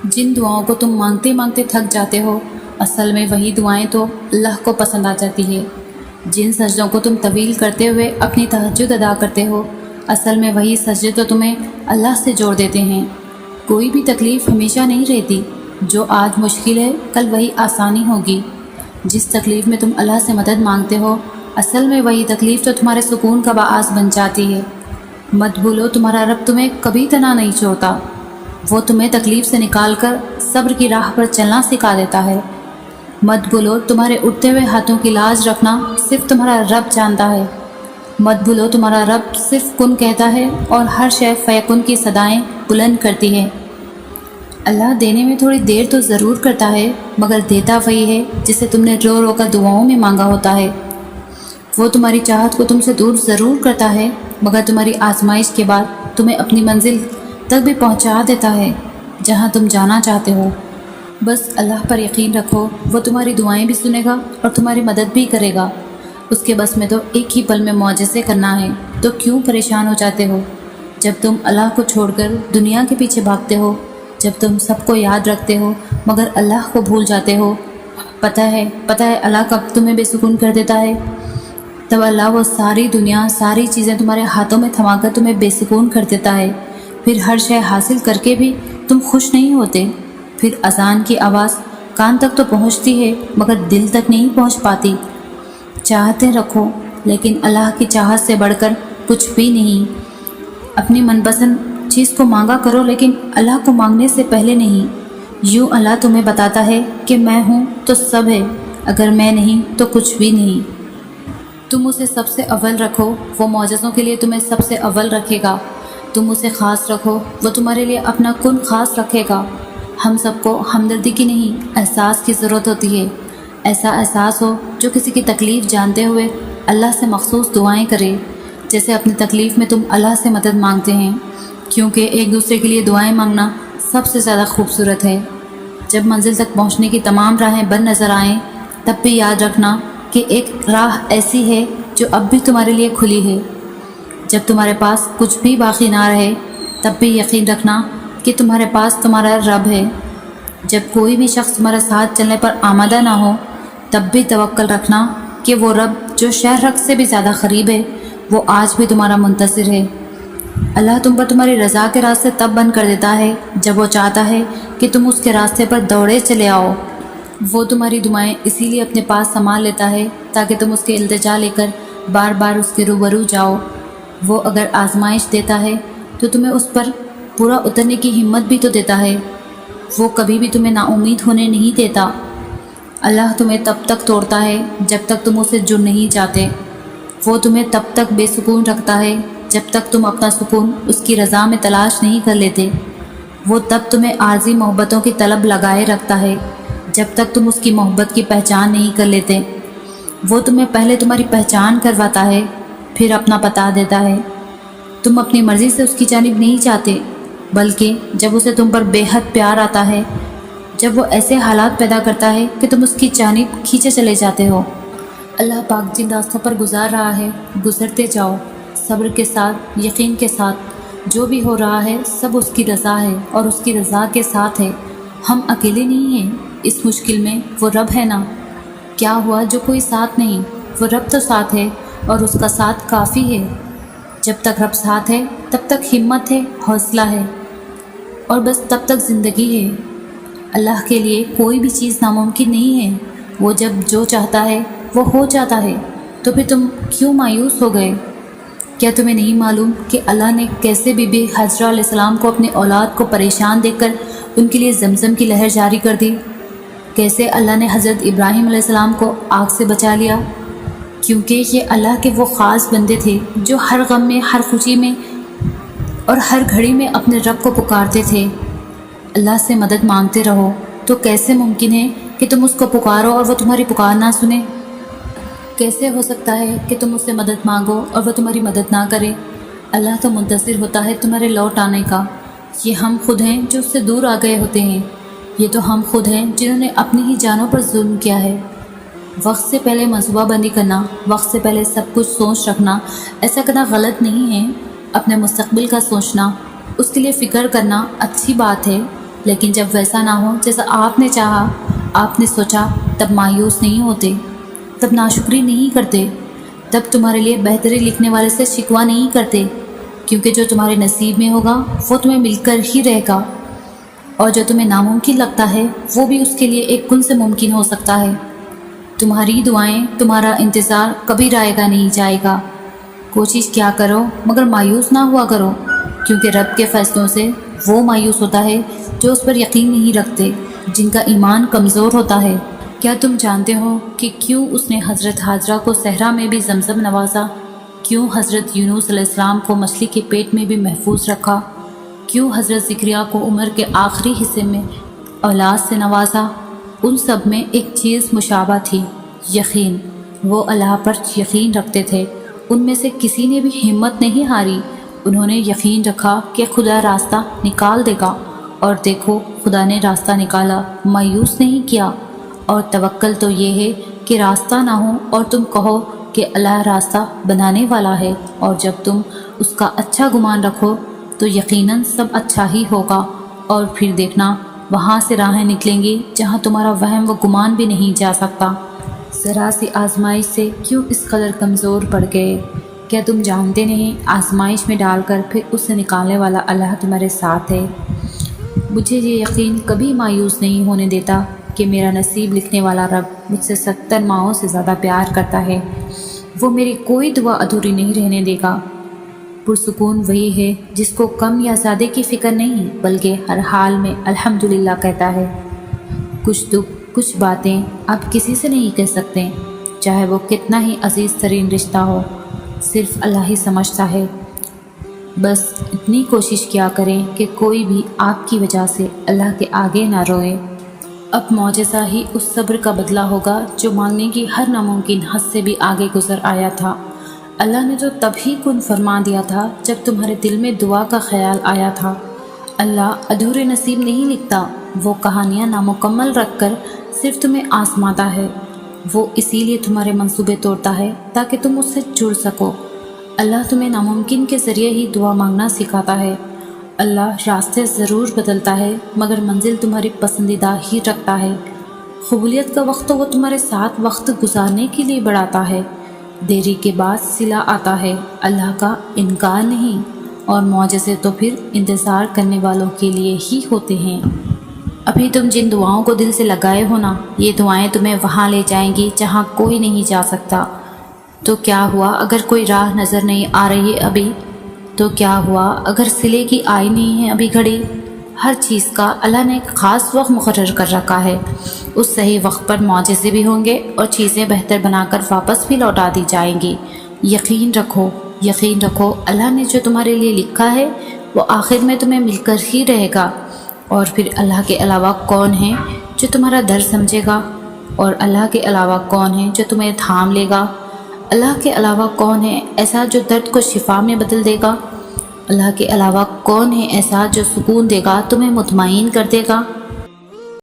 جن دعاؤں کو تم مانگتے مانگتے تھک جاتے ہو، اصل میں وہی دعائیں تو اللہ کو پسند آ جاتی ہے۔ جن سجدوں کو تم طویل کرتے ہوئے اپنی تہجد ادا کرتے ہو، اصل میں وہی سجدے تو تمہیں اللہ سے جوڑ دیتے ہیں۔ کوئی بھی تکلیف ہمیشہ نہیں رہتی، جو آج مشکل ہے کل وہی آسانی ہوگی۔ جس تکلیف میں تم اللہ سے مدد مانگتے ہو، اصل میں وہی تکلیف تو تمہارے سکون کا باعث بن جاتی ہے۔ مت بھولو، تمہارا رب تمہیں کبھی تنہا نہیں چھوڑتا۔ وہ تمہیں تکلیف سے نکال کر صبر کی راہ پر چلنا سکھا دیتا ہے۔ مت بھولو، تمہارے اٹھتے ہوئے ہاتھوں کی لاج رکھنا صرف تمہارا رب جانتا ہے۔ مت بھولو، تمہارا رب صرف کن کہتا ہے اور ہر شے فیکن کی صدائیں بلند کرتی ہے۔ اللہ دینے میں تھوڑی دیر تو ضرور کرتا ہے، مگر دیتا وہی ہے جسے تم نے رو رو کر دعاؤں میں مانگا ہوتا ہے۔ وہ تمہاری چاہت کو تم سے دور ضرور کرتا ہے، مگر تمہاری آزمائش کے بعد تمہیں اپنی منزل تک بھی پہنچا دیتا ہے جہاں تم جانا چاہتے ہو۔ بس اللہ پر یقین رکھو، وہ تمہاری دعائیں بھی سنے گا اور تمہاری مدد بھی کرے گا۔ اس کے بس میں تو ایک ہی پل میں معجزے کرنا ہے، تو کیوں پریشان ہو جاتے ہو؟ جب تم اللہ کو چھوڑ کر دنیا کے پیچھے بھاگتے ہو، جب تم سب کو یاد رکھتے ہو مگر اللہ کو بھول جاتے ہو، پتہ ہے اللہ کب تمہیں بے سکون کر دیتا ہے؟ تب اللہ وہ ساری دنیا، ساری چیزیں تمہارے ہاتھوں میں تھما کر تمہیں بے سکون کر دیتا ہے۔ پھر ہر شے حاصل کر کے بھی تم خوش نہیں ہوتے۔ پھر اذان کی آواز کان تک تو پہنچتی ہے مگر دل تک نہیں پہنچ پاتی۔ چاہتے رکھو، لیکن اللہ کی چاہت سے بڑھ کر کچھ بھی نہیں۔ اپنی من پسند چیز کو مانگا کرو، لیکن اللہ کو مانگنے سے پہلے نہیں۔ یوں اللہ تمہیں بتاتا ہے کہ میں ہوں تو سب ہے، اگر میں نہیں تو کچھ بھی نہیں۔ تم اسے سب سے اول رکھو، وہ معجزوں کے لیے تمہیں سب سے اول رکھے گا۔ تم اسے خاص رکھو، وہ تمہارے لیے اپنا کن خاص رکھے گا۔ ہم سب کو ہمدردی کی نہیں، احساس کی ضرورت ہوتی ہے۔ ایسا احساس ہو جو کسی کی تکلیف جانتے ہوئے اللہ سے مخصوص دعائیں کرے، جیسے اپنی تکلیف میں تم اللہ سے مدد مانگتے ہیں، کیونکہ ایک دوسرے کے لیے دعائیں مانگنا سب سے زیادہ خوبصورت ہے۔ جب منزل تک پہنچنے کی تمام راہیں بند نظر آئیں، تب بھی یاد رکھنا کہ ایک راہ ایسی ہے جو اب بھی تمہارے لیے کھلی ہے۔ جب تمہارے پاس کچھ بھی باقی نہ رہے، تب بھی یقین رکھنا کہ تمہارے پاس تمہارا رب ہے۔ جب کوئی بھی شخص تمہارے ساتھ چلنے پر آمادہ نہ ہو، تب بھی توکل رکھنا کہ وہ رب جو شہر رگ سے بھی زیادہ قریب ہے، وہ آج بھی تمہارا منتصر ہے۔ اللہ تم پر تمہاری رضا کے راستے تب بند کر دیتا ہے جب وہ چاہتا ہے کہ تم اس کے راستے پر دوڑے چلے آؤ۔ وہ تمہاری دعائیں اسی لیے اپنے پاس سنبھال لیتا ہے تاکہ تم اس کے التجا لے کر بار بار اس کے روبرو جاؤ۔ وہ اگر آزمائش دیتا ہے تو تمہیں اس پر پورا اترنے کی ہمت بھی تو دیتا ہے۔ وہ کبھی بھی تمہیں نا امید ہونے نہیں دیتا۔ اللہ تمہیں تب تک توڑتا ہے جب تک تم اسے جڑ نہیں جاتے۔ وہ تمہیں تب تک بے سکون رکھتا ہے جب تک تم اپنا سکون اس کی رضا میں تلاش نہیں کر لیتے۔ وہ تب تمہیں عارضی محبتوں کی طلب لگائے رکھتا ہے جب تک تم اس کی محبت کی پہچان نہیں کر لیتے۔ وہ تمہیں پہلے تمہاری پہچان کرواتا ہے، پھر اپنا بتا دیتا ہے۔ تم اپنی مرضی سے اس کی جانب نہیں جاتے، بلکہ جب اسے تم پر بے حد پیار آتا ہے، جب وہ ایسے حالات پیدا کرتا ہے کہ تم اس کی جانب کھینچے چلے جاتے ہو۔ اللہ پاک جن راستوں پر گزار رہا ہے، گزرتے جاؤ، صبر کے ساتھ، یقین کے ساتھ۔ جو بھی ہو رہا ہے سب اس کی رضا ہے اور اس کی رضا کے ساتھ ہے۔ ہم اکیلے نہیں ہیں اس مشکل میں، وہ رب ہے نا۔ کیا ہوا جو کوئی ساتھ نہیں؟ وہ رب تو ساتھ ہے اور اس کا ساتھ کافی ہے۔ جب تک رب ساتھ ہے تب تک ہمت ہے، حوصلہ ہے، اور بس تب تک زندگی ہے۔ اللہ کے لیے کوئی بھی چیز ناممکن نہیں ہے۔ وہ جب جو چاہتا ہے وہ ہو جاتا ہے، تو پھر تم کیوں مایوس ہو گئے؟ کیا تمہیں نہیں معلوم کہ اللہ نے کیسے بی بی حجرہ علیہ السلام کو اپنی اولاد کو پریشان دیکھ کر ان کے لیے زمزم کی لہر جاری کر دی؟ کیسے اللہ نے حضرت ابراہیم علیہ السلام کو آگ سے بچا لیا؟ کیونکہ یہ اللہ کے وہ خاص بندے تھے جو ہر غم میں، ہر خوشی میں اور ہر گھڑی میں اپنے رب کو پکارتے تھے۔ اللہ سے مدد مانگتے رہو، تو کیسے ممکن ہے کہ تم اس کو پکارو اور وہ تمہاری پکار نہ سنے؟ کیسے ہو سکتا ہے کہ تم اس سے مدد مانگو اور وہ تمہاری مدد نہ کرے؟ اللہ تو منتظر ہوتا ہے تمہارے لوٹ آنے کا۔ یہ ہم خود ہیں جو اس سے دور آ گئے ہوتے ہیں۔ یہ تو ہم خود ہیں جنہوں نے اپنی ہی جانوں پر ظلم کیا ہے۔ وقت سے پہلے منصوبہ بندی کرنا، وقت سے پہلے سب کچھ سوچ رکھنا، ایسا کرنا غلط نہیں ہے۔ اپنے مستقبل کا سوچنا، اس کے لیے فکر کرنا اچھی بات ہے، لیکن جب ویسا نہ ہو جیسا آپ نے چاہا، آپ نے سوچا، تب مایوس نہیں ہوتے، تب ناشکری نہیں کرتے، تب تمہارے لیے بہتری لکھنے والے سے شکوہ نہیں کرتے، کیونکہ جو تمہارے نصیب میں ہوگا وہ تمہیں مل کر ہی رہے گا، اور جو تمہیں ناممکن لگتا ہے وہ بھی اس کے لیے ایک کن سے ممکن ہو سکتا ہے۔ تمہاری دعائیں، تمہارا انتظار کبھی رائے گا نہیں جائے گا۔ کوشش کیا کرو مگر مایوس نہ ہوا کرو، کیونکہ رب کے فیصلوں سے وہ مایوس ہوتا ہے جو اس پر یقین نہیں رکھتے، جن کا ایمان کمزور ہوتا ہے۔ کیا تم جانتے ہو کہ کیوں اس نے حضرت حاجرہ کو صحرا میں بھی زمزم نوازا؟ کیوں حضرت یونس علیہ السلام کو مچھلی کے پیٹ میں بھی محفوظ رکھا؟ کیوں حضرت زکریا کو عمر کے آخری حصے میں اولاد سے نوازا؟ ان سب میں ایک چیز مشابہ تھی، یقین۔ وہ اللہ پر یقین رکھتے تھے، ان میں سے کسی نے بھی ہمت نہیں ہاری۔ انہوں نے یقین رکھا کہ خدا راستہ نکال دے گا، اور دیکھو خدا نے راستہ نکالا، مایوس نہیں کیا۔ اور توکل تو یہ ہے کہ راستہ نہ ہو اور تم کہو کہ اللہ راستہ بنانے والا ہے، اور جب تم اس کا اچھا گمان رکھو تو یقیناً سب اچھا ہی ہوگا، اور پھر دیکھنا وہاں سے راہیں نکلیں گی جہاں تمہارا وہم و گمان بھی نہیں جا سکتا۔ ذرا سی آزمائش سے کیوں اس قدر کمزور پڑ گئے؟ کیا تم جانتے نہیں آزمائش میں ڈال کر پھر اس سے نکالنے والا اللہ تمہارے ساتھ ہے؟ مجھے یہ یقین کبھی مایوس نہیں ہونے دیتا کہ میرا نصیب لکھنے والا رب مجھ سے 70 ماہوں سے زیادہ پیار کرتا ہے۔ وہ میری کوئی دعا ادھوری نہیں رہنے دے گا۔ پرسکون وہی ہے جس کو کم یا زیادہ کی فکر نہیں، بلکہ ہر حال میں الحمدللہ کہتا ہے۔ کچھ دکھ، کچھ باتیں آپ کسی سے نہیں کہہ سکتے، چاہے وہ کتنا ہی عزیز ترین رشتہ ہو، صرف اللہ ہی سمجھتا ہے۔ بس اتنی کوشش کیا کریں کہ کوئی بھی آپ کی وجہ سے اللہ کے آگے نہ روئے۔ اب معجزہ ہی اس صبر کا بدلہ ہوگا جو مانگنے کی ہر ناممکن حد سے بھی آگے گزر آیا تھا۔ اللہ نے تو تب ہی کن فرما دیا تھا جب تمہارے دل میں دعا کا خیال آیا تھا۔ اللہ ادھورے نصیب نہیں لکھتا، وہ کہانیاں نامکمل رکھ کر صرف تمہیں آزماتا ہے۔ وہ اسی لیے تمہارے منصوبے توڑتا ہے تاکہ تم اس سے جڑ سکو۔ اللہ تمہیں ناممکن کے ذریعے ہی دعا مانگنا سکھاتا ہے۔ اللہ راستے ضرور بدلتا ہے مگر منزل تمہاری پسندیدہ ہی رکھتا ہے۔ قبولیت کا وقت تو وہ تمہارے ساتھ وقت گزارنے کے لیے بڑھاتا ہے۔ دیری کے بعد صلہ آتا ہے، اللہ کا انکار نہیں، اور معجزے تو پھر انتظار کرنے والوں کے لیے ہی ہوتے ہیں۔ ابھی تم جن دعاؤں کو دل سے لگائے ہو نا، یہ دعائیں تمہیں وہاں لے جائیں گی جہاں کوئی نہیں جا سکتا۔ تو کیا ہوا اگر کوئی راہ نظر نہیں آ رہی ہے ابھی؟ تو کیا ہوا اگر صلے کی آئی نہیں ہے ابھی گھڑی؟ ہر چیز کا اللہ نے ایک خاص وقت مقرر کر رکھا ہے۔ اس صحیح وقت پر معجزے بھی ہوں گے اور چیزیں بہتر بنا کر واپس بھی لوٹا دی جائیں گی۔ یقین رکھو، یقین رکھو، اللہ نے جو تمہارے لیے لکھا ہے وہ آخر میں تمہیں مل کر ہی رہے گا۔ اور پھر اللہ کے علاوہ کون ہے جو تمہارا درد سمجھے گا؟ اور اللہ کے علاوہ کون ہے جو تمہیں تھام لے گا؟ اللہ کے علاوہ کون ہے ایسا جو درد کو شفا میں بدل دے گا؟ اللہ کے علاوہ کون ہے ایسا جو سکون دے گا، تمہیں مطمئن کر دے گا؟